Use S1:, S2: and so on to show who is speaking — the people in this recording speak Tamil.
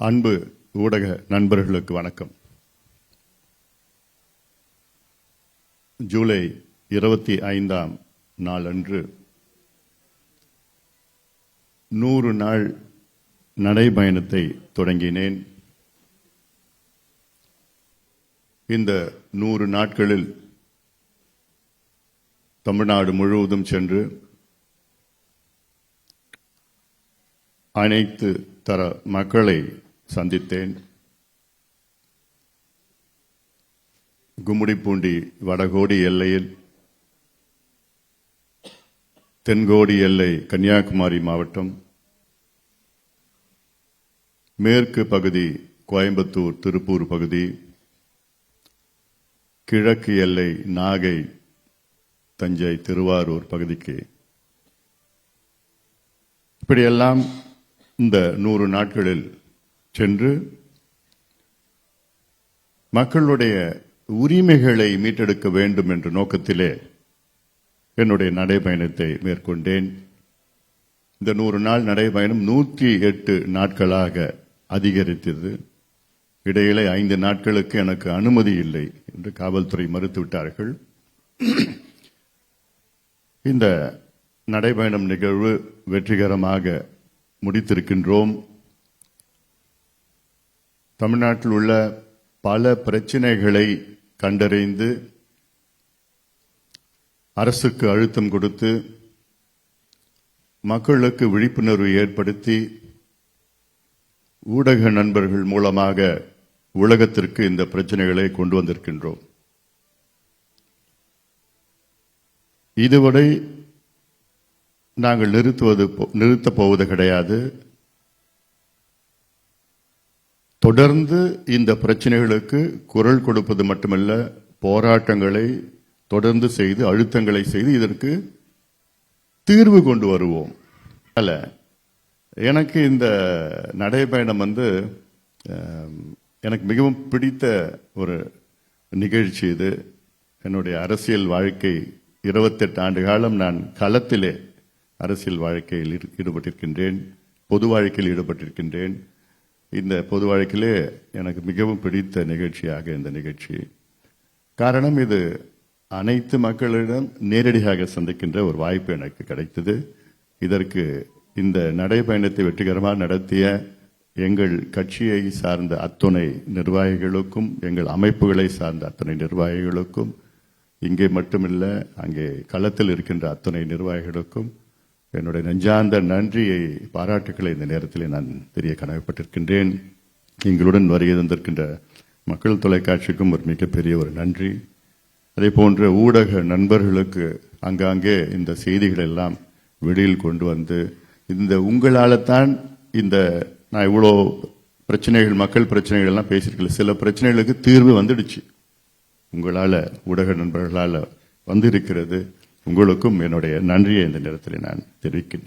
S1: அன்பு ஊடக நண்பர்களுக்கு வணக்கம். ஜூலை 25ஆம் நாளன்று 100 நாள் நடைபயணத்தை தொடங்கினேன். இந்த 100 நாட்களில் தமிழ்நாடு முழுவதும் சென்று அனைத்து தர மக்களை சந்தித்தேன். கும்மிடிப்பூண்டி வடகோடி எல்லையில், தென்கோடி எல்லை கன்னியாகுமரி மாவட்டம், மேற்கு பகுதி கோயம்புத்தூர் திருப்பூர் பகுதி, கிழக்கு எல்லை நாகை தஞ்சை திருவாரூர் பகுதிக்கு இப்படியெல்லாம் இந்த 100 நாட்களில் சென்று மக்களுடைய உரிமைகளை மீட்டெடுக்க வேண்டும் என்ற நோக்கத்திலே என்னுடைய நடைபயணத்தை மேற்கொண்டேன். இந்த 100 நாள் நடைபயணம் 108 நாட்களாக அதிகரித்தது. இடையிலே 5 நாட்களுக்கு எனக்கு அனுமதி இல்லை என்று காவல்துறை மறுத்துவிட்டார்கள். இந்த நடைபயணம் நிகழ்வு வெற்றிகரமாக முடித்திருக்கின்றோம். தமிழ்நாட்டில் உள்ள பல பிரச்சனைகளை கண்டறிந்து அரசுக்கு அழுத்தம் கொடுத்து மக்களுக்கு விழிப்புணர்வு ஏற்படுத்தி ஊடக நண்பர்கள் மூலமாக உலகத்திற்கு இந்த பிரச்சனைகளை கொண்டு வந்திருக்கின்றோம். இதுவரை நாங்கள் நிறுத்தப் போவது கிடையாது. தொடர்ந்து இந்த பிரச்சனைகளுக்கு குரல் கொடுப்பது மட்டுமல்ல, போராட்டங்களை தொடர்ந்து செய்து அழுத்தங்களை செய்து இதற்கு தீர்வு கொண்டு வருவோம். அல்ல, எனக்கு இந்த நடைபயணம் எனக்கு மிகவும் பிடித்த ஒரு நிகழ்ச்சி. இது என்னுடைய அரசியல் வாழ்க்கை 28 ஆண்டு காலம் நான் களத்திலே அரசியல் வாழ்க்கையில் ஈடுபட்டிருக்கின்றேன், பொது வாழ்க்கையில் ஈடுபட்டிருக்கின்றேன். இந்த பொது வாழ்க்கையிலே எனக்கு மிகவும் பிடித்த நிகழ்ச்சியாக இந்த நிகழ்ச்சி. காரணம், இது அனைத்து மக்களிடம் நேரடியாக சந்திக்கின்ற ஒரு வாய்ப்பு எனக்கு கிடைத்தது. இதற்கு இந்த நடைபயணத்தை வெற்றிகரமாக நடத்திய எங்கள் கட்சியை சார்ந்த அத்துணை நிர்வாகிகளுக்கும், எங்கள் அமைப்புகளை சார்ந்த அத்தனை நிர்வாகிகளுக்கும், இங்கே மட்டுமில்ல அங்கே களத்தில் இருக்கின்ற அத்துணை நிர்வாகிகளுக்கும் என்னுடைய நெஞ்சார்ந்த நன்றியை, பாராட்டுக்களை இந்த நேரத்தில் நான் தெரிய கடமைப்பட்டிருக்கின்றேன். எங்களுடன் வருகை தந்திருக்கின்ற மக்கள் தொலைக்காட்சிக்கும் ஒரு மிகப்பெரிய ஒரு நன்றி. அதே போன்ற ஊடக நண்பர்களுக்கு அங்காங்கே இந்த செய்திகள் எல்லாம் வெளியில் கொண்டு வந்து, இந்த உங்களால் தான் இந்த நான் இவ்வளோ பிரச்சனைகள், மக்கள் பிரச்சனைகள் எல்லாம் பேசியிருக்கல, சில பிரச்சனைகளுக்கு தீர்வு வந்துடுச்சு. உங்களால், ஊடக நண்பர்களால் வந்திருக்கிறது. உங்களுக்கும் என்னுடைய நன்றியை இந்த நேரத்தில் நான் தெரிவிக்கின்றேன்.